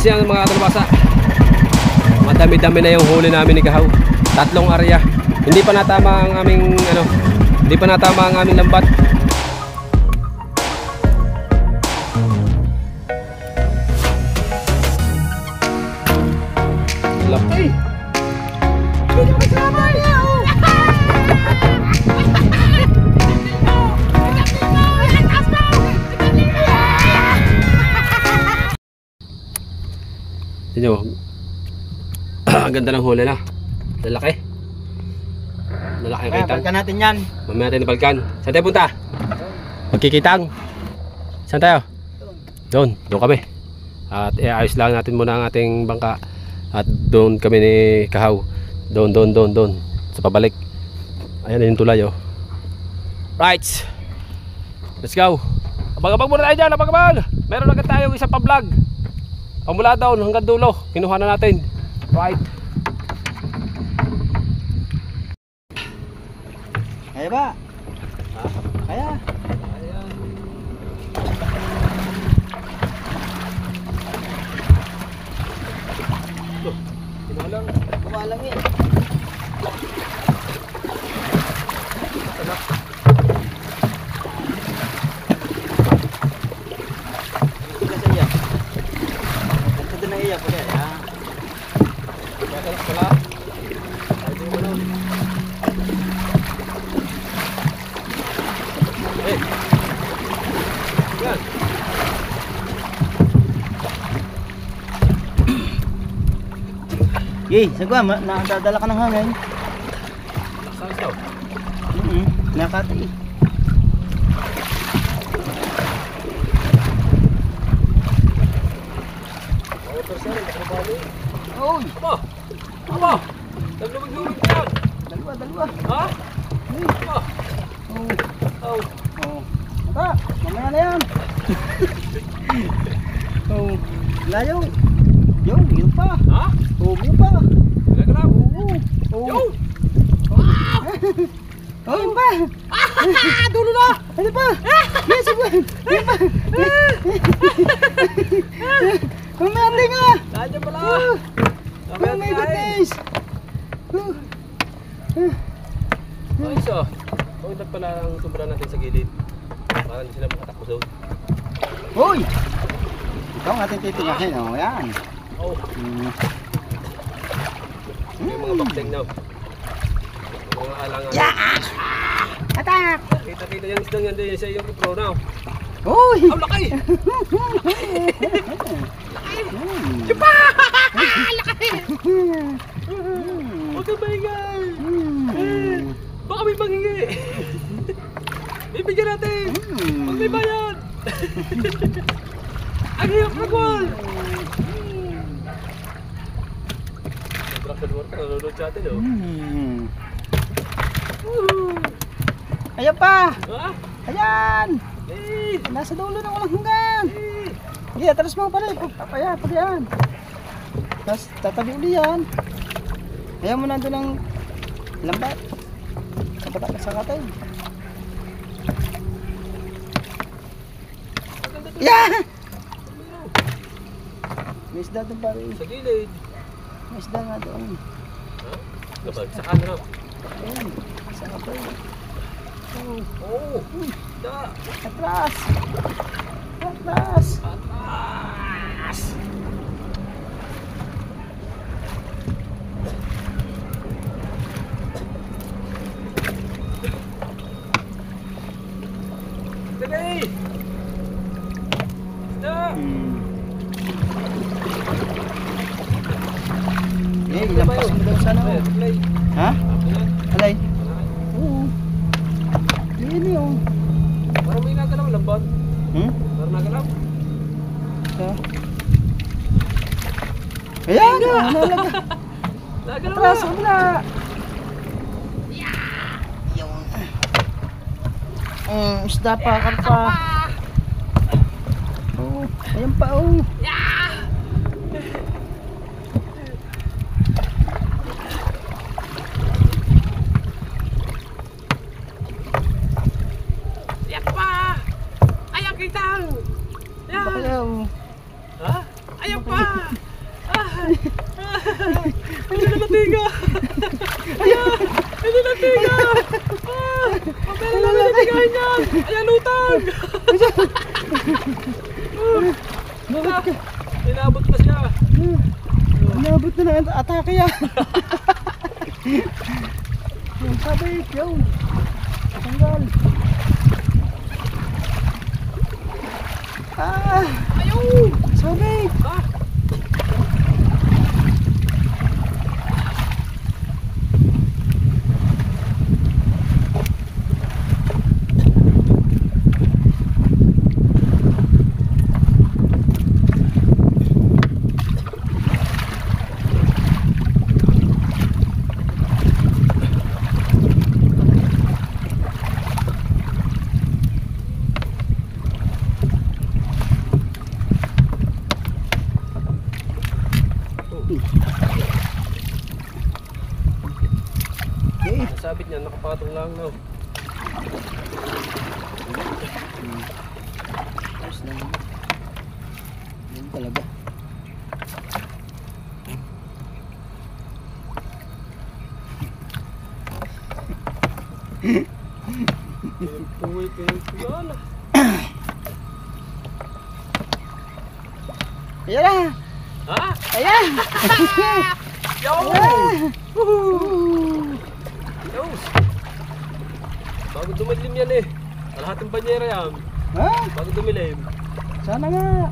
yan mga kalabasa. Madami-dami na yung huli namin ni Kahaw. 3 area. Hindi pa natama ang aming hindi pa natama ang aming lambat. Laki. Hindi mo kasama niya. Tignan mo. Ang ganda ng huli na. Lalaki. Lalaki ang kitang. Balkan natin yan. Mamaya natin nabalkan. Saan tayo punta? Magkikitang. Saan tayo? Doon. Doon kami. At ayos lang natin muna ang ating bangka. At doon kami ni Kahaw. Doon. Sa pabalik. Ayan yung tulay oh. Right. Let's go. Abang-abang muna tayo dyan. Abang-abang. Meron agad tayong isang pa-vlog. Pamula down hanggang dulo. Kinuha na natin. Right. Kaya ba? Kaya. Kumalang eh. Yey, sagwa, nakadadala ka ng hangin. Saan daw? Nakati. Oh, apa? Lumig-lumig yan. Dalawa. Ha? Apa? Ata, mamaya na yan. Layo. Yun pa. Ha? Yun pa. Galaw. Yun pa. Dulo na. Ano pa? Yes, sagwa. Yun pa. Mamaya nga. Nandiyan pala. Oh my goodness. Ayos oh. Huwag pala ang sobra natin sa gilid. Para hindi sila makatakbo doon. Hoy! Ikaw ang ating titingahin. Yan. Oh. Yung mga bakseng daw. Mga alangan. Atak! Kita-kita yung isdang yan din sa iyong pro now. Hoy! Ang laki! Chupa! Laki! Huwag kang maingay! Baka may manghingi! Bibigyan natin! Huwag may bayad! Ang hiyok na goal! Sobrang kalwar ka, nalulod sa atin oh. Ayan pa! Ha? Ayan! Eh! Nasa dulo ng walang hanggan! Sige, atras mo pala. Papaya, yan. Tapos tatabi uli yan. Ayan mo nandun ang lambat. Sa katay. Yeah! May isda doon pare. Sa gilid. May isda nga doon. Ha? Labag sa kanto. Ayan. Sa katay. Oh! Da! Atras! Atras! Atras! Dali! Da! Eh, ilampas mo daw sana. Ha? Alay? Oo. Yun yun. Parang may nagalaw lambat. Parang nagalaw. Ayan! Nalaga. Nagalaw Atras, na! wala. Isda pa, karpa. Oh, ayan pa oh. Ayan pa! Ayan kitang! Baka yaw. Ha? Ayan pa! malaki yan. Yung sabit, yung. Tanggal. Ah! Ayaw! Sabit! Ah! Okay. Nasabit niya, nakapatong lang no. Tapos lang. Yan talaga. Tuwi yan. Ayan na! Ha? Ayan! Yo! Ayan! Yo! Bago dumilim yan eh. Kalahating banyera yan. Ha? Bago dumilim. Sana nga!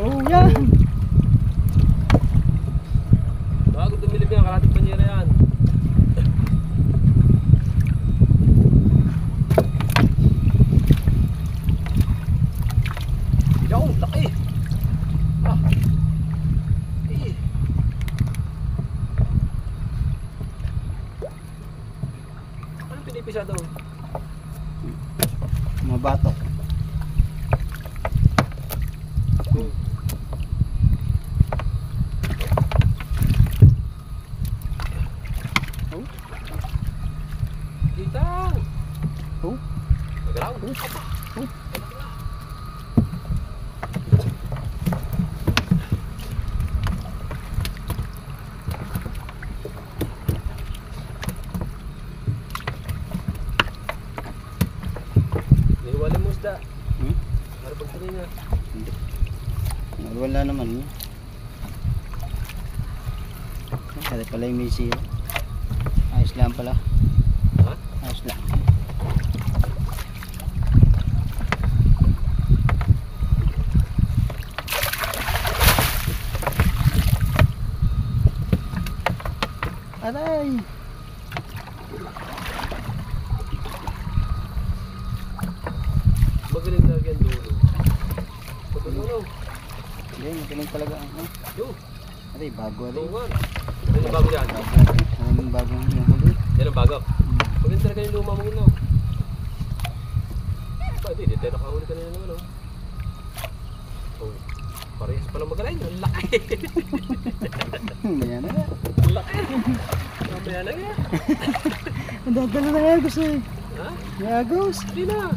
Oh, yan! Bago dumilim yan, kalahating banyera yan. Yo! Laki! Ah! Eh! Anong pinipisa daw? Mga batok. Oh? Kitang! Oh? Magalaw! Oh? Niwala mo isda. Hmm? Para pag kanina. Hindi. Wala naman yun. Kaya pala yung may sira. Ayos lang pala. Ha? Ayos lang. Aray! Magaling talaga yan dulo. Pagkano? Hindi, magaling talaga. Yo! Aray, bago aray. Tungan! Yan ang bago yan. Ang bagong yung huli. Yan ang bago. Magaling talaga yung luma mong ilaw. Pwede, di tayo nakahuli ka na naman oh. Oh, parehas pala magaling. Ang laki! Maya na nga. Ang laki! Mamaya na nga. Ang dadala na agos eh. Ha? May agos. Hindi na.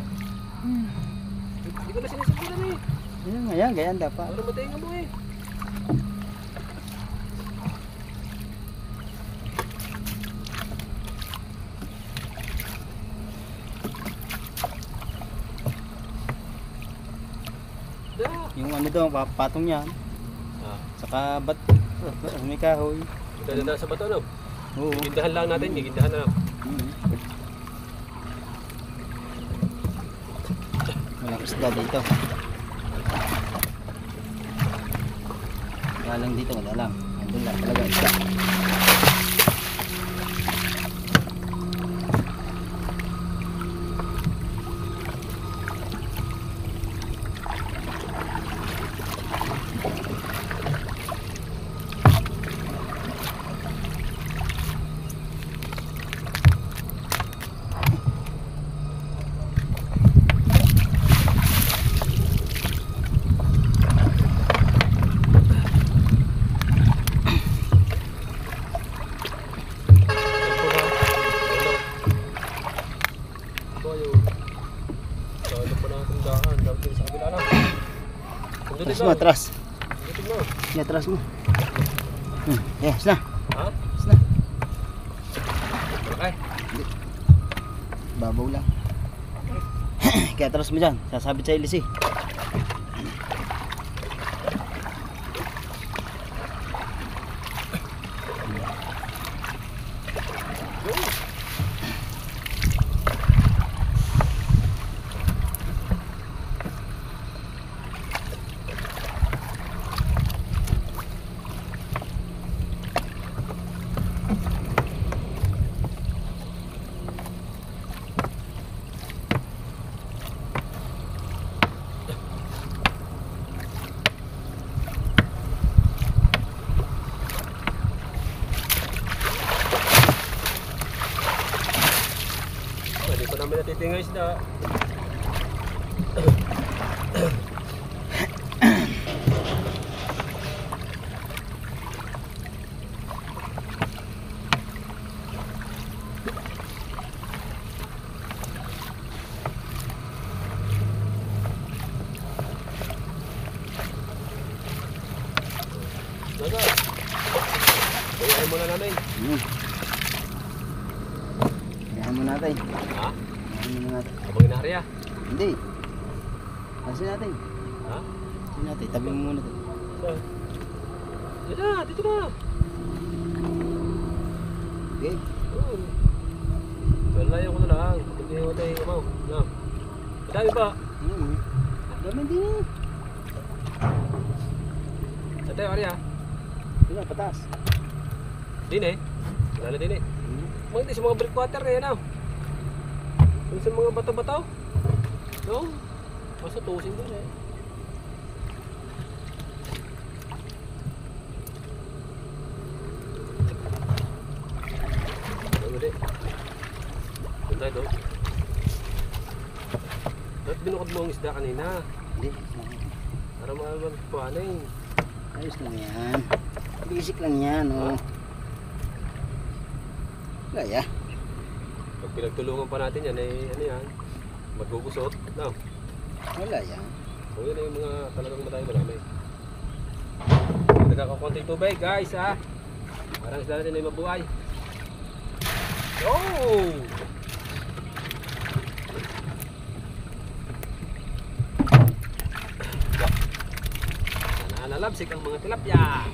Hindi ko na sinisipilan eh. Ayan, ganyan dapat. Para matayin mo eh. Da. Yung ano daw, patong niyan. Ah, Saka may kahoy. ito na sa bato no? Oo. Gigindahan lang natin, gigindahan na. Walang isda dito. Wala lang dito, wala lang. Andun lang talaga isda. Atras mo, atras. Yeah, atras mo. Yeah, isna. Ha? Isna. Okay. Babaw lang. Kaya atras mo dyan. Sasabit sa ilis eh. titingay isda. Naga. Bayahin muna namin. Kaya mo natin. Ha? Kaya mo natin. Abang inahari ah. Hindi. Kasi natin. Ha? Kasi natin. Tabi mo muna ito. Saan? Dito na, dito na. Okay. Oo. Walayo ko na lang. Pagkihin mo tayo kamaw. No. Madami pa. Daman din eh. Sa tayo, Arya. Wala, patas. Din eh. Wala na din eh. Mga hindi sa mga breakwater na yan ah. Yung sa mga bato-bato. No? Basta tusin doon eh. Ano ulit? Doon tayo doon. Ba't binukod mo ang isda kanina? Hindi. Para makapagpuan eh. Ayos lang yan. Basic lang yan. Oh. Gaya. Pag pinagtulungan pa natin yan eh, ano yan? Magugusot. No? Wala yan. Kung yun ay yung mga talagang matay marami. Nagkakakonting tubig guys ha. Parang isda natin ay mabuhay. Oh! Nanalabsik ang mga tilapia.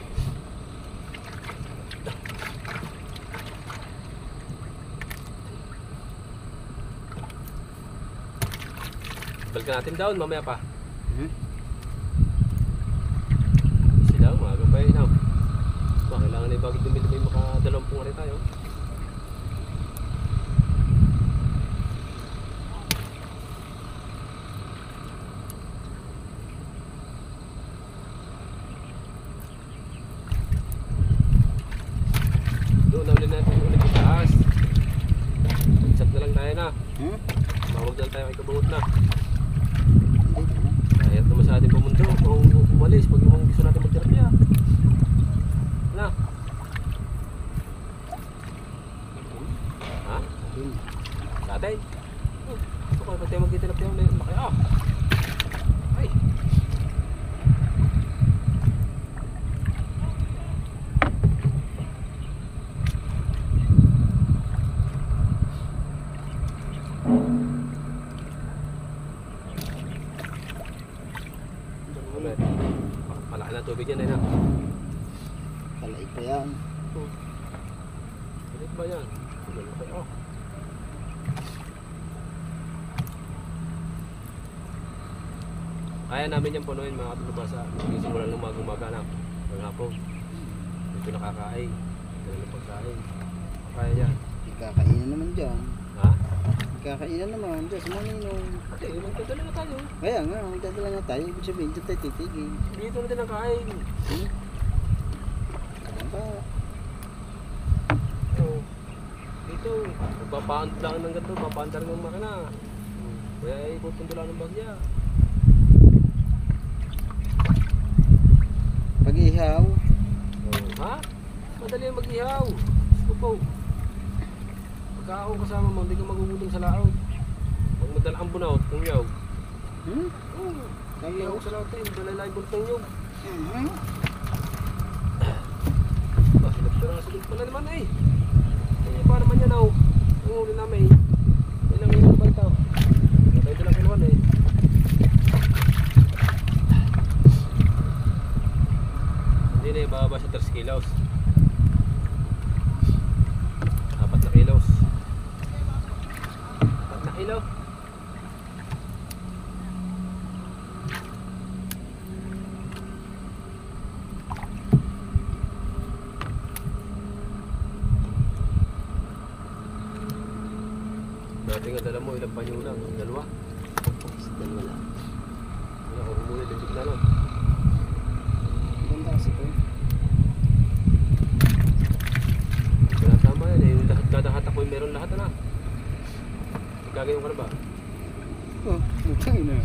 Balikan natin down mamaya pa. Kasi daw, maaga pa eh. No? Kailangan ay bagay dumi-dumi makadalampung rin tayo. Doon na ulit natin ulit yung taas. Chat na lang tayo na. Mawag na lang tayo kay kabungot na. Kahit naman sa ating pamundo, kung umalis, pag yung gusto natin magterapya. Na? Ha? Sa atin? Gusto ko, pag tayo magterapya, laki ah. Ay! Malaki na tubig yan eh na. Palaig pa yan. Galit ba yan? Malaki oh. Kaya namin yung punuin mga katulubasa. Simulan ng umaga na. Ng hapon. Dito nakakain. Dito na pagkain. Kaya yan. Ikakainan naman dyan. Ha? Ikakainan naman dyan sa Manino. Ate, magdadala na tayo. Kaya nga, magdadala na tayo. Ibig sabihin, dyan tayo titigil. Dito na din ang kain. Alam pa. Oh. Dito. Magpapaand lang ng ganito. Papaandar ng makina. Kaya ipupundula ng bagya. Pag-ihaw. Ha? Madali ang mag-ihaw. Gusto po. Pagkaon kasama mo, hindi ka magugulong sa laot. Pag madala ang bunaut, kung yaw. Oo. Ihaw sa laot eh. Madala lang yung bultang yaw. Silip pala naman eh. Eh, para naman yan oh. Ang uli namin. Ilang ilang ba ito? Tayo lang kinuhan eh. Hindi na ibababa sa 3 kilos. 4 na kilos. 4 na kilo. Dati nga dala mo ilang panyo lang? Dalawa? Dalawa lang. Wala ko humuli, limbig na lang. Ganda kasi ito. Wala tama yan eh, lahat kada hatak ko meron lahat na. Gagayon ka na ba? Oh, putang ina.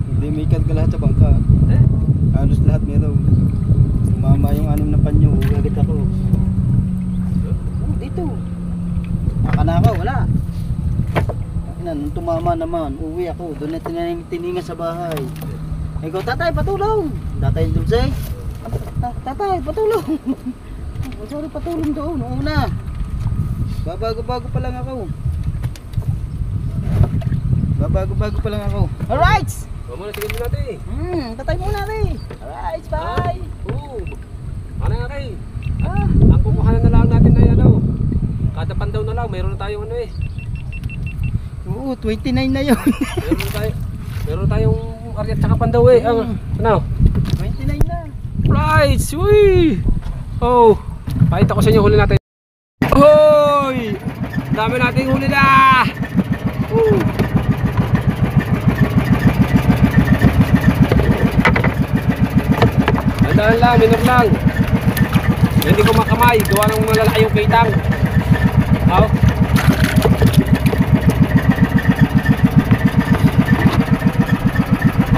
Hindi may ikat ka lahat sa bangka. Eh? Halos lahat meron. Tumama yung 6 na panyo, agad ako. Oh, dito. Nakanakaw, wala. Nung tumama naman, uwi ako. Doon na tininga sa bahay. Ikaw, tatay, patulong. Tatay, Dulce. Tatay, patulong. Oh, sorry, patulong doon. Una. Babago-bago pa lang ako. Babago-bago pa lang ako. Alright! Huwag muna, sige muna natin. Tatay muna natin. Alright, bye. Oo. Ano nga kayo? Ah, Ang kukuhanan na lang natin ay ano. Kada pandaw na lang, mayroon na tayong ano eh. oo, 29 na yun. Meron tayong aryat tsaka pandaw eh. Ano? 29 na. Right! Uy! Oh! Pakita ko sa inyo huli natin. Hoy! Dami nating huli na! Woo! Tandaan lang, minor lang. Hindi ko makamay, gawa ng malalaki yung kitang. Aw.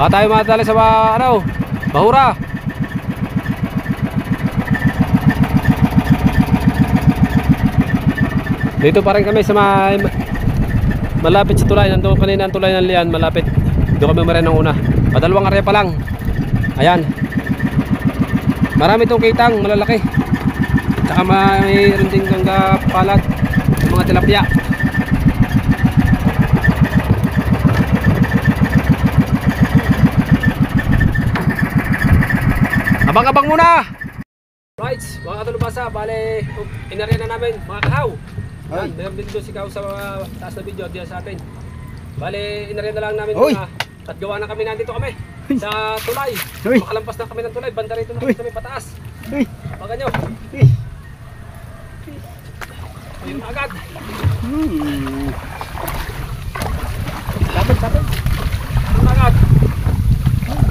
Tayo madali sa ano, bahura. Dito pa rin kami sa malapit sa tulay. Nandun kanina ang tulay ng Lian, malapit. Doon kami marin ng una. Padalawang area pa lang. Ayan. Marami itong kitang, malalaki. Tsaka mayroon din gangga palad, mga tilapia. Abang-abang muna! Right, mga katulubasa, bale, inarya na namin, mga kahaw. Ay. Meron din doon si Kahaw sa mga taas na video diyan sa atin. Bale, inarya na lang namin Oy. muna. At gawa na kami, nandito kami sa tulay. Uy. Makalampas na kami ng tulay, banda rito na Uy. kami pataas. Uy, Baka nyo, uy. ayun na agad. Tapos. Ayun na agad.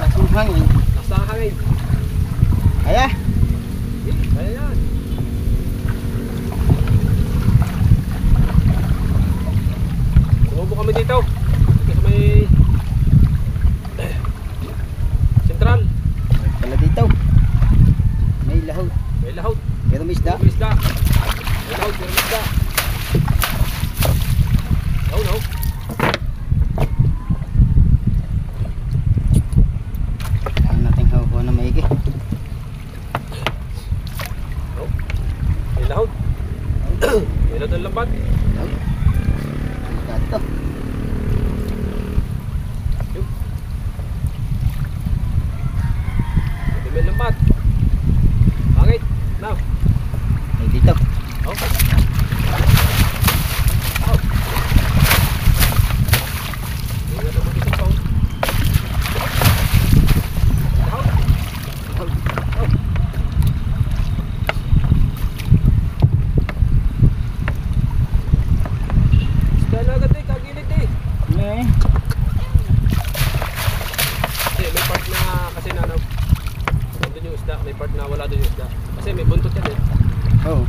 Lasong hangin. Nasa hangin. Kaya. Ayan yan. Sumubo kami dito. Kasi may sentral. Pala dito. May lahot. May lahot. Pero may isda. May isda. May lahot. May isda. No. Kailangan natin hawa na maigi. May lahot. May lahot ang lambat. Ito. May lambat. Pangit. Now. May dito. Oh. Ingat ako dito pa. Isda na agad eh, kagilid eh. May. Hindi, may part na kasi na ano, nandun yung isda, may part na wala doon yung isda. Kasi may buntot yan eh. Oh.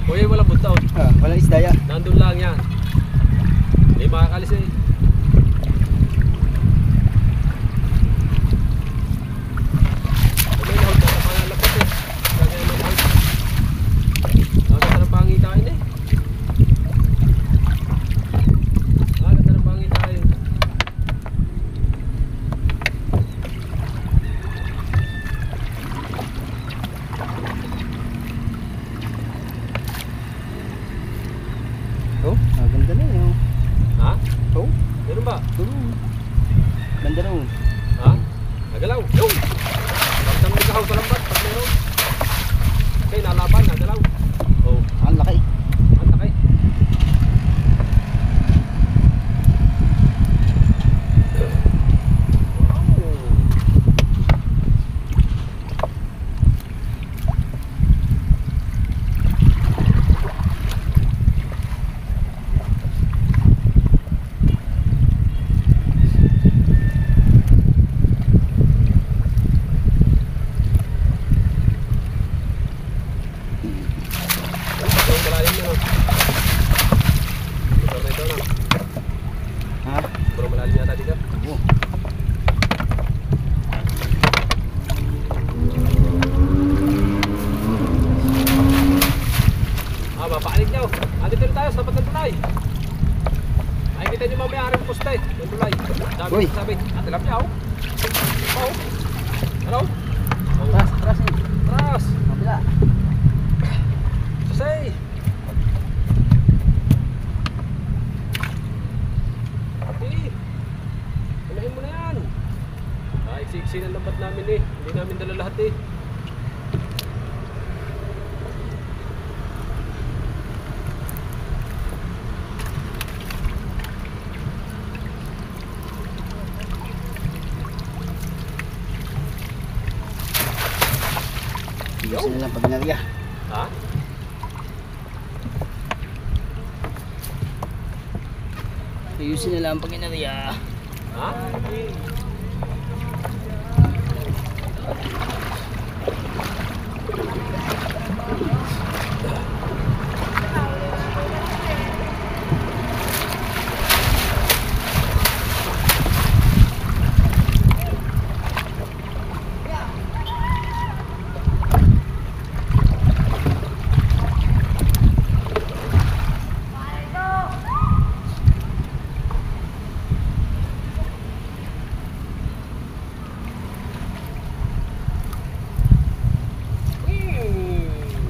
Uy, wala buntot. Walang isda yan. Nandun lang yan. Hindi makakalis eh. May lahod na sa pangalapot eh. Kaya may lahod. Ganda ng pangitain eh. Ganda ng pangitain. Oh, ganda na yun. Ha? Oh. mapaalig nyo. Andito rin tayo sa tapat ng tulay. Makikita nyo mamaya aring poste ng tulay. Dami Uy. ko sabi. Tilap niya oh. Oh. Ano? Oh. Tras, tras eh. Tras. Kabila. Susay. Okay. Unahin mo na yan. Iksi-iksi ng lambat namin eh. Hindi namin dala lahat eh. Ayusin na lang pag nariya. Ha? Ayusin na lang pag nariya. Ha?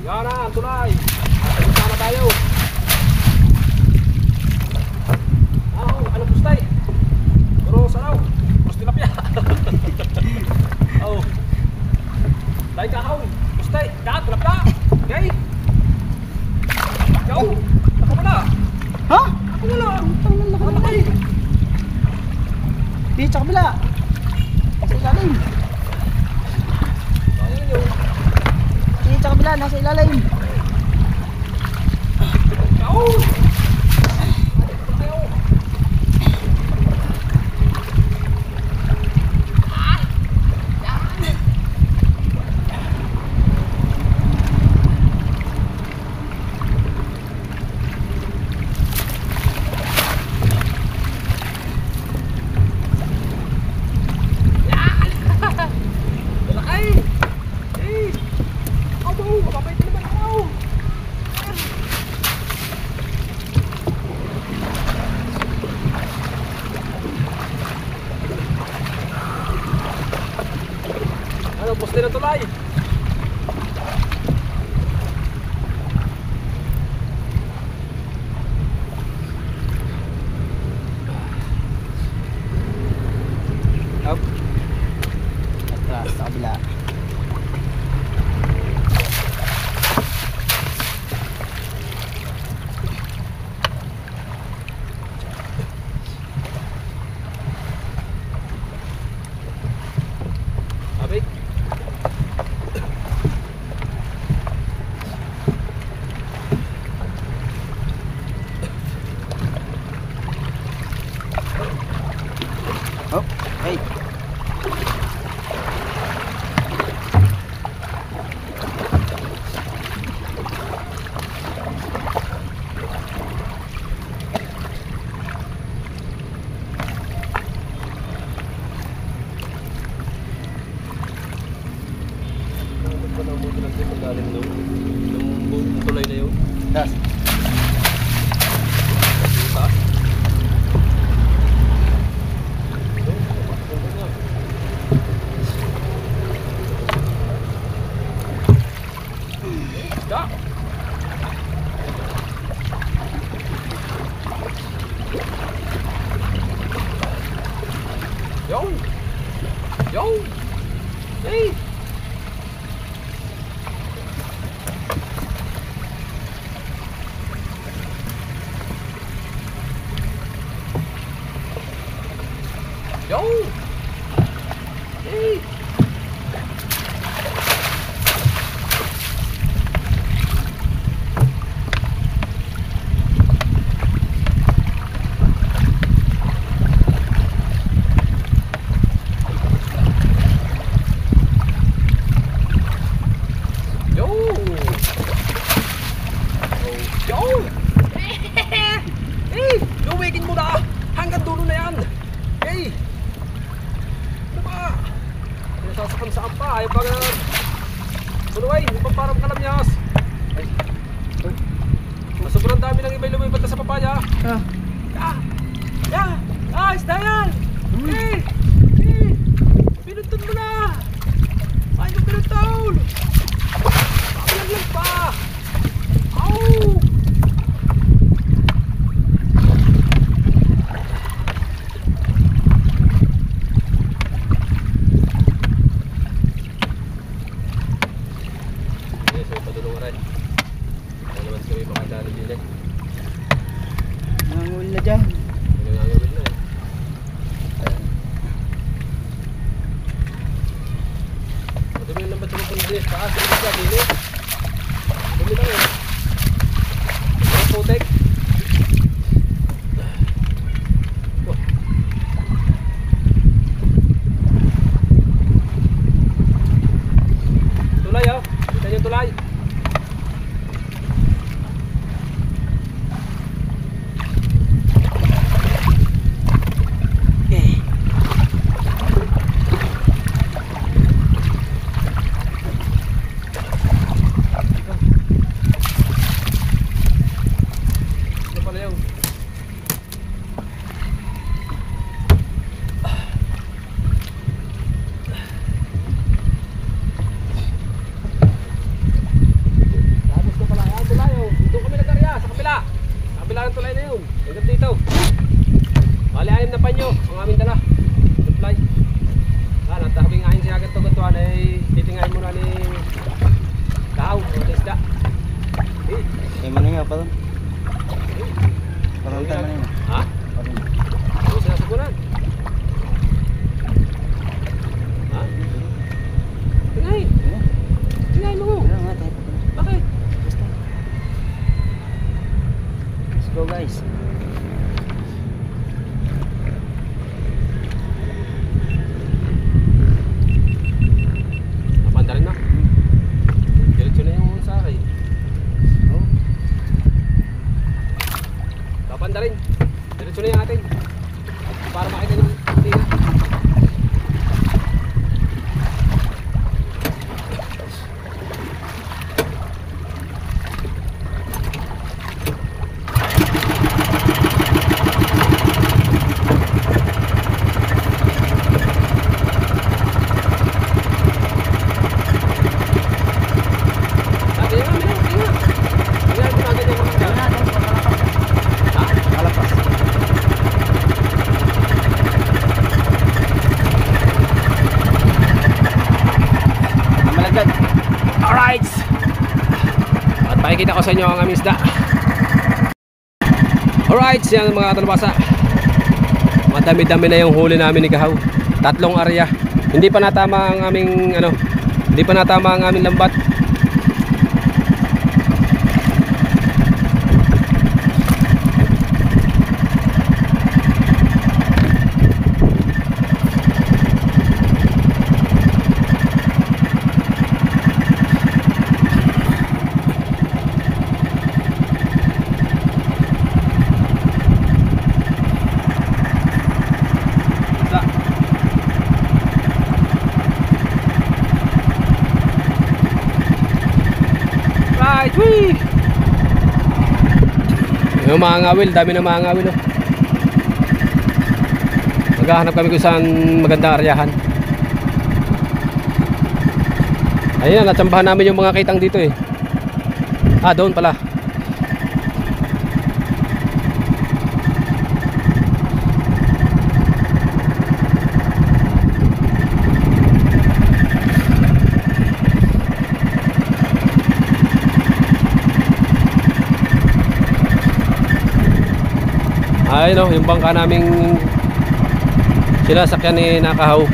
Yan na, tulay. Punta na tayo. Ano pustay? Puro saraw. Pusti lapya. Oh. Dahil kahaw. Pustay. Kat, lapya. Okay. Ikaw. Ako mo na. Ha? Ako mo na. Ang laki naman eh. Di, sa kabila. Sa ilalim. Ayan yun. Di, sa kabila. Nasa ilalim. Ikaw. Ano, poste na tulay. Up. Atras, sa kabila. Abik. Up. Hey. Ng tulay na yun. Tras. Ha? Da. Yo. Yo. Hey. lang iba'y lumipat na sa papaya. Ah. Isda yan! Pinuntun mo na! Ay, yung pinuntun! Lang pa! Au! Yes, may padulong rin. Ano naman kami makadali din eh. Nangul na dyan. Ano nga gawin na eh. Madumi lang ba tumutong din? Taas, tumutong ka din eh. Dumi lang eh. Ang putek. Tulay oh. Kita niyo tulay. Ito pala yun. Tapos ko pala. Ayan, tulay oh. Dito kami nag-area. Sa kabila. Sa kabila ng tulay na yun. Hanggang dito. Bali, 6 na panyo. Ang aming dala. Supply. At habing ahin siya agad tugan-tuan ay titingahin muna ni Kahaw. Mga isda. Eh, mana nga pa doon? Parang tayo na. Ha? Ano sinasugunan? Ha? Tingahin. Tingahin mo. Ano nga tayo pa doon? Bakit? Basta. Let's go guys. Napanda rin na. Diretso na yung sa akin. Oh. Napanda rin. Diretso na yung atin. Para makita yung tina. Sabi niya, tina. Tina, tina agad yung mga Diyan natin, pagkalapas. Ha? Kalapas. Malagad. Alright! At pakikita ko sa inyo ang aming isda. Alright, yan mga talabasa. Madami-dami na yung huli namin ni Kahaw. 3 area. Hindi pa natama ang aming hindi pa natama ang aming lambat. Isda. Right, wee! Yung mga ngawil, dami ng mga ngawil oh. Maghahanap kami kung saan magandang aryahan. Ayun na, natsambahan namin yung mga kitang dito eh. Ah, doon pala. Ayun oh, yung bangka naming sinasakyan ni Nakahaw.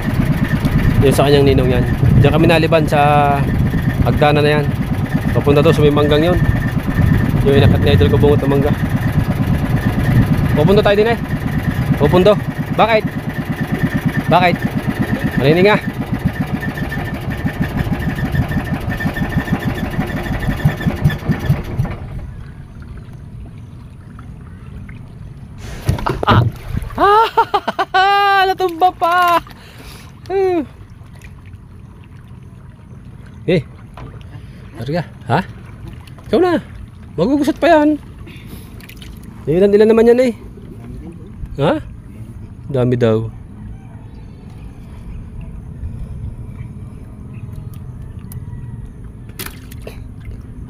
Yung sa kanyang ninong yan. Diyan kami naliban sa hagdanan na yan. Papunta doon sa may manggang yun. Yung inakat ni Idol ko bungot ng mangga. Pupunto tayo din eh. Pupunto. Bakit? Bakit? Marinig nga. Natumba pa. Harga, ha? Ikaw na. Magugusot pa yan. Ilan naman yan eh. Dami din po. Ha? Dami daw.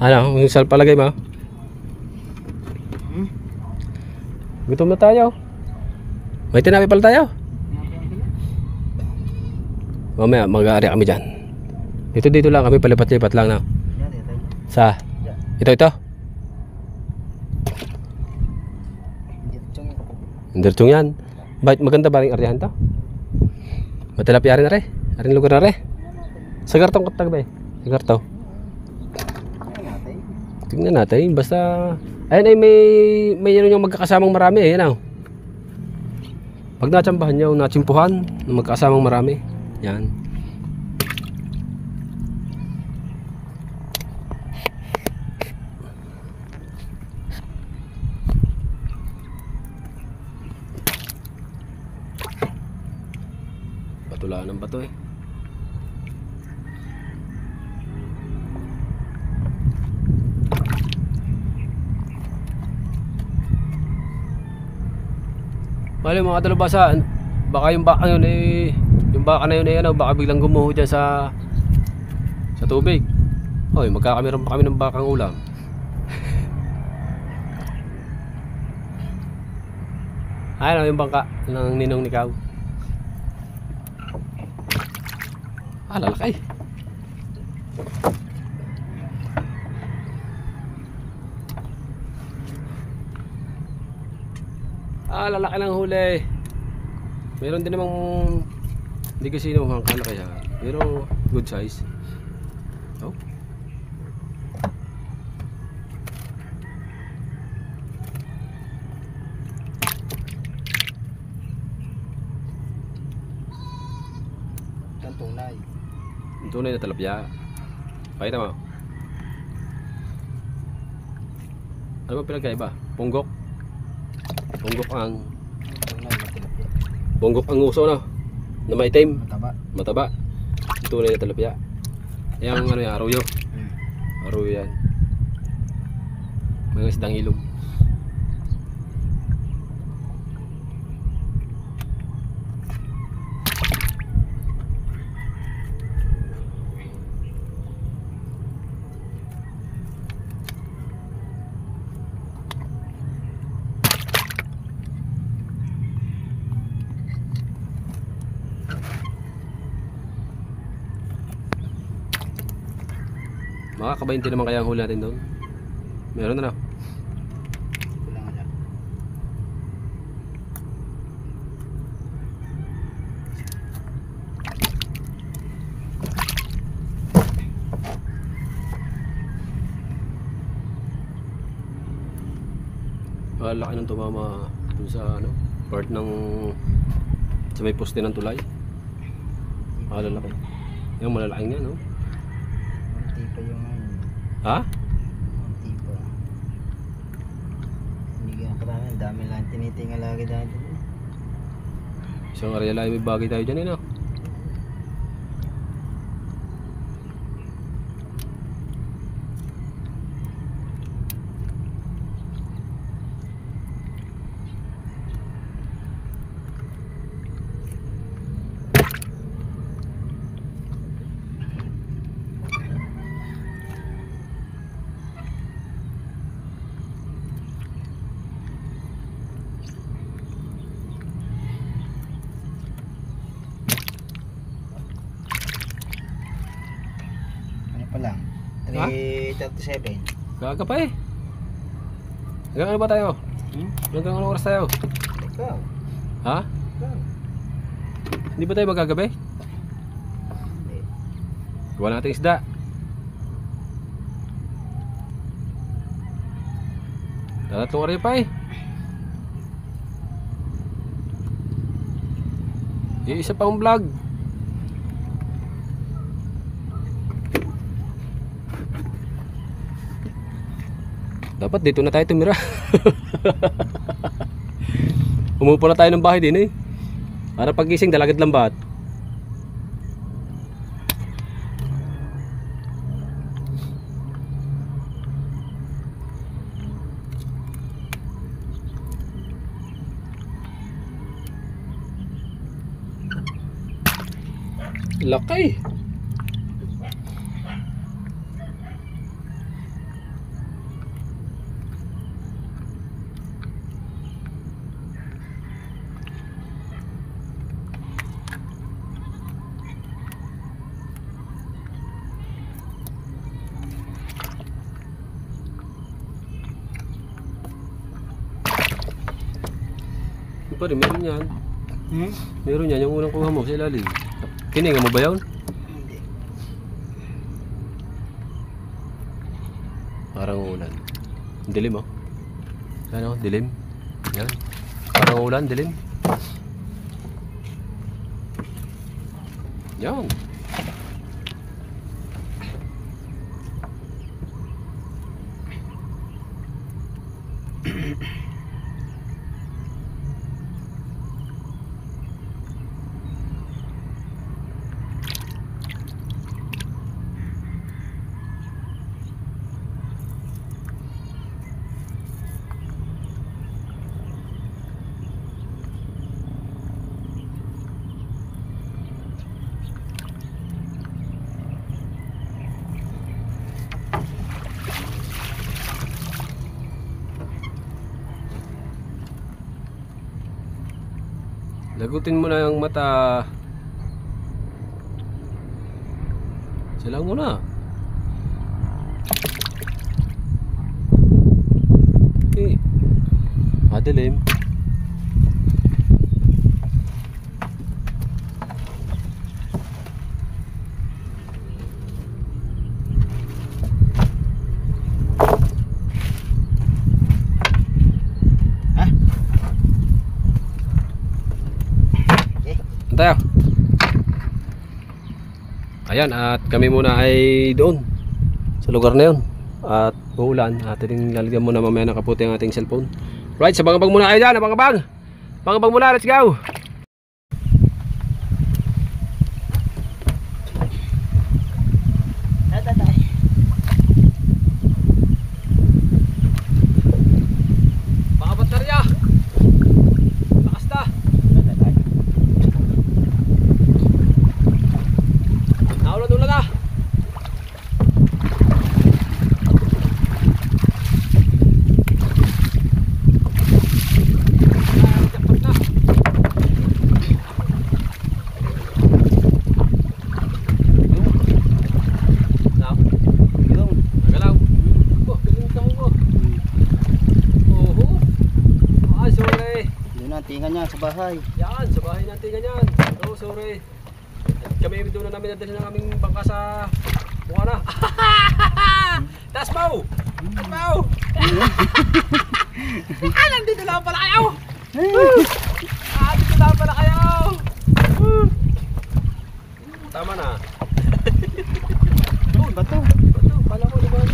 Ano, yung sal palagay mo? Hmm? Gutom na tayo. May tinapi pala tayo. Mamaya mag-aari kami dyan. Dito lang kami, palipat-lipat lang na. Yan, yan. Sa? Yan. Ito. Yan, tsong. Dirtong yan. Bakit maganda ba rin aryahan to? Matilapia rin na rin. Arin lugar na rin. Sa kartong katag ba eh? Sa kartong. Yan natin. Tingnan natin. Basta... Ayun ay may yun yung magkakasamang marami eh. Yan o. Pag natsambahan nyo, natsimpuhan, ng magkakasamang marami. Yan. Patulaan ng bato eh. Bale mga talubasa, baka yung baka yun eh, yung baka na yun eh ano, baka biglang gumuho dyan sa tubig. Oy, magkakamiran pa kami ng bakang ulam. Ayun yung bangka ng ninong ni Kaw. Lalaki. Lalaki ng huli. Meron din namang hindi kasi sinuhang kalaki ha. Pero good size. Oh. Ang tunay. Ang tunay na talapya. Pakita mo. Ano ba pinagkaiba? Punggok. Punggok ang Tunay na tilapia. Punggok ang uso no. Na maitim, Mataba. mataba. Ang tunay na talapya. Yang ano yan, aruyo. Aruyo yan. Mga isdang ilog. Makaka-20 naman kaya ang huli natin doon. Meron na. Kulangan lang. Laki ng tumama dun sa ano, part ng sa may poste ng tulay. Lalaki. Yung malalaking yan, no? Munti pa yung ano. Ha? Munti pa. Hindi ka nakarami. Ang dami lang tinitingal lagi dahil. Isang area lang may bagay tayo dyan, eh, no? Ano pa lang? Ha? 3:37. Gaga pa eh. Hanggang ano ba tayo? Hanggang anong oras tayo? Ikaw. Ha? Ikaw. Hindi ba tayo magagabi? Hindi. Gawa natin isda. Tatlong area pa eh. Isa pang vlog. Dapat dito na tayo tumira. Umupo na tayo ng bahay din eh. Para pagising dalagad lambat. Laki. Yung pa rin, meron yan. Meron yan, yung unang kuha mo sa ilalim. Kininga mo ba yun? Hindi. Parang ulan. Dilim oh. Ano, dilim. Yan. Parang ulan, dilim. Yan. Lagutin mo na yung mata. Silang mo na. Okay. Madilim. Tayo. Ayan, at kami muna ay doon sa lugar na yun. At uulan, ating lalagyan muna mamaya ng kaputi ang ating cellphone. Right, sa bangabang muna kayo dyan, bangabang. Bangabang muna, let's go. Baka baterya. Lakas na. Naulan-ulan na. Tingan niya sa bahay. Yan, sa bahay natin ganyan. Oh, sorry. Kami doon na namin nadali ng aming bangka sa Bukana. Tas mo! Tas mo! Nandito lang pala kayo! Nandito lang pala kayo! Tama na. Oh, bato. Bato, pala ko naman.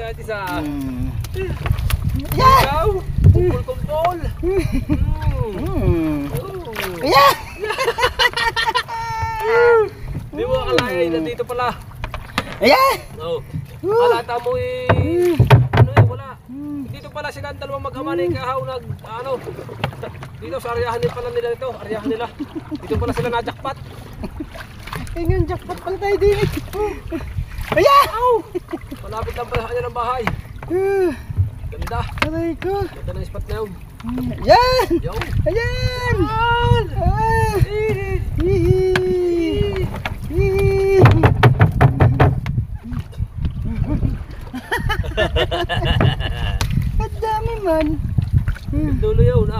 kahit isa. Yeah! Ikaw, kumpol-kumpol. Yeah! Di mo akalain na dito pala. Yeah! Oo. Alata mo ano wala. Dito pala sila ang dalawang mag-ama ni Kahaw dito sa aryahan din pala nila ito. Aryahan nila. Dito pala sila na-jackpot. Ayun, jackpot pala tayo din. Ayan! Malapit lang pala sa kanya ng bahay. Ganda. Aray ko. Ganda ng spot na yun. Ayan! Yo. Ayan! Yan! Ang dami man. Dulo yun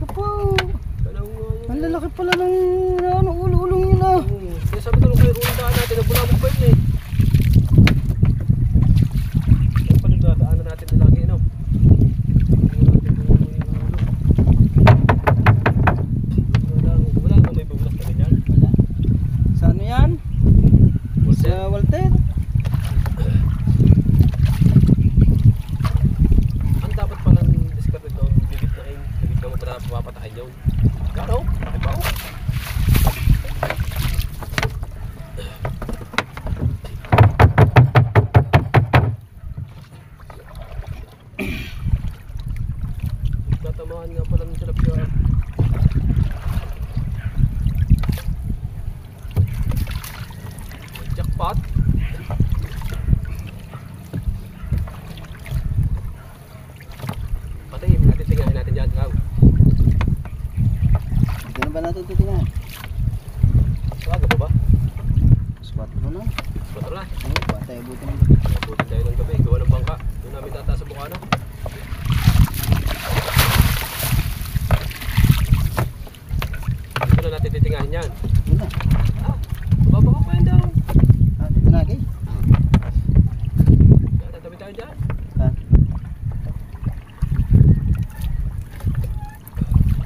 Kapo. Ang lalaki pala ng ulo-ulong yun Kaya sabi ko nung kayo unang natin, nabulabog pa yun Kaya pa nagdadaanan natin na lagi Wala may bubulas na ganyan. Sa ano yan? Sa Walter. Ang dapat palang discard ito, bibit na mo para papatayin yun. Gano? Ibaw? Tatamaan nga pala ng tilapia. Jackpot. Patayin natin, tingnan natin dyan. Ito na ba natin titingnan? Swaga pa ba? Squat mo na. Bato na. Patay abutin ng Nabutin tayo ng gabi. Gawa ng bangka. Doon namin tataas sa bukana. Dito na natin titingahin yan. Yun na. Baba ko pa yun daw. Dito na kay. Tatabi tayo dyan.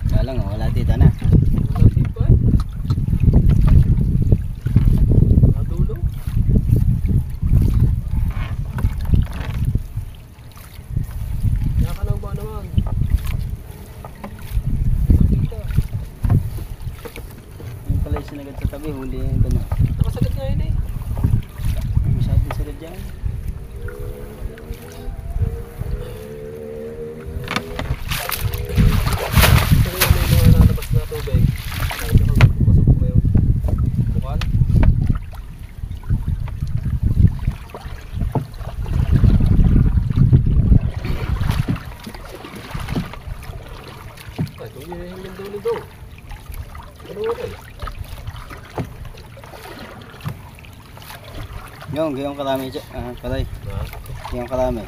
Kala nga, wala dito na. Wala dito Nadulo. Nakakalaw ba naman? Dito. Yung pala yung sinagad sa tabi, huli yung ito na. Nakasagat nga yun Masyadong sagad dyan. Ito yung may mga nalabas na tubig. Kahit ako pasok ko yung bukal. Ay, ito yung hinggan dulo doon. Ano okay? Yung, gayong karami dyan. Paray. Gayong karami.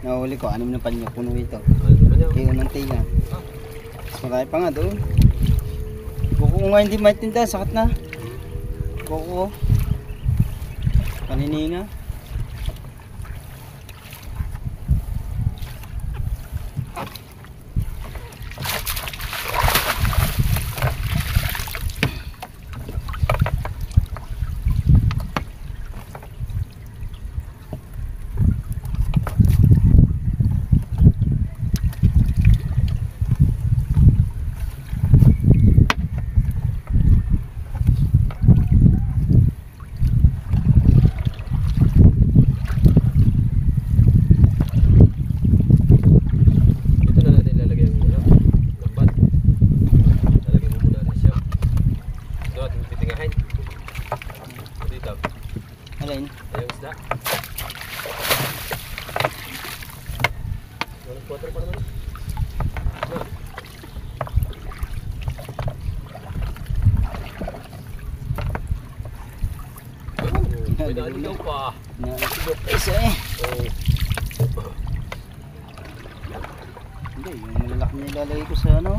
Nahuli ko, 6 na panyo. Puno ito. Ano ba niya? Gayong ng tinga. Mas marami pa nga doon. Kuko ko nga hindi maintindihan. Sakit na. Kuko. Panininga. Dito na natin ilalagay ang lambat. Lalagay mo muna rin siya. Ito ating titingahin. Dito. Alin? Ayong isda. Walang quarter pa naman. May naligaw pa. Nasigop isa eh. Oh. Hindi, yung malalaki na ilalagay ko sa ano.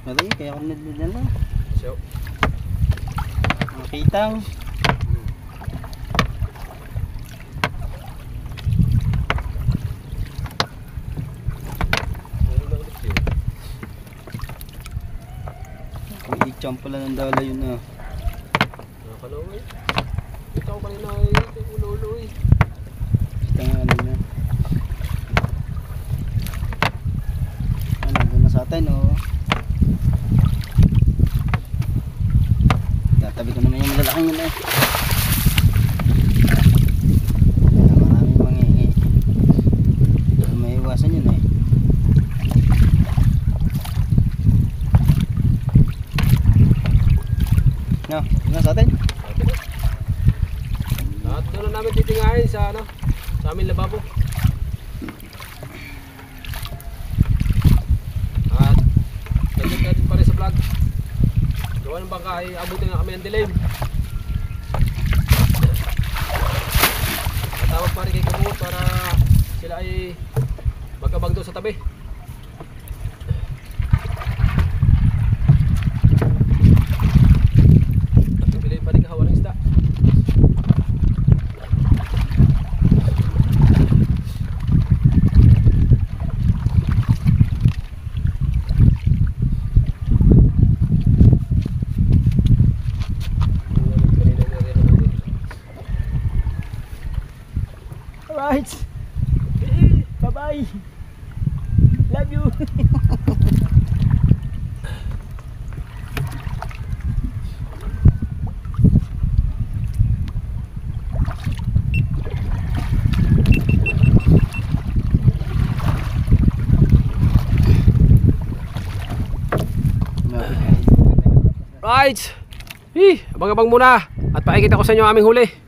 Maray, kaya ako nila. So, Mga kitang. ano lang ulit yun? May icham pala ng dala yun na. Nakakalaw eh. Ito ako kanina eh. Ito ulo-ulo eh. ang ano niya. Ano, doon na sa atin, oh. Tatabi ko naman yung malalaking yun eh. Maraming mangingi. May iwasan yun eh. No, yun na sa atin. At doon na namin titingahin sa ano, sa aming lababo. At naging natin pa rin sa vlog. Gawa ng bangka ay abutin na kami ng dilim. Tawag pa rin kay Kabungot para sila ay magkabang doon sa tabi. Piliin pa rin kahawa ng isda. Alright. Bye-bye. Love you. Right! Abang-abang muna at pakikita ko sa inyo ang aming huli.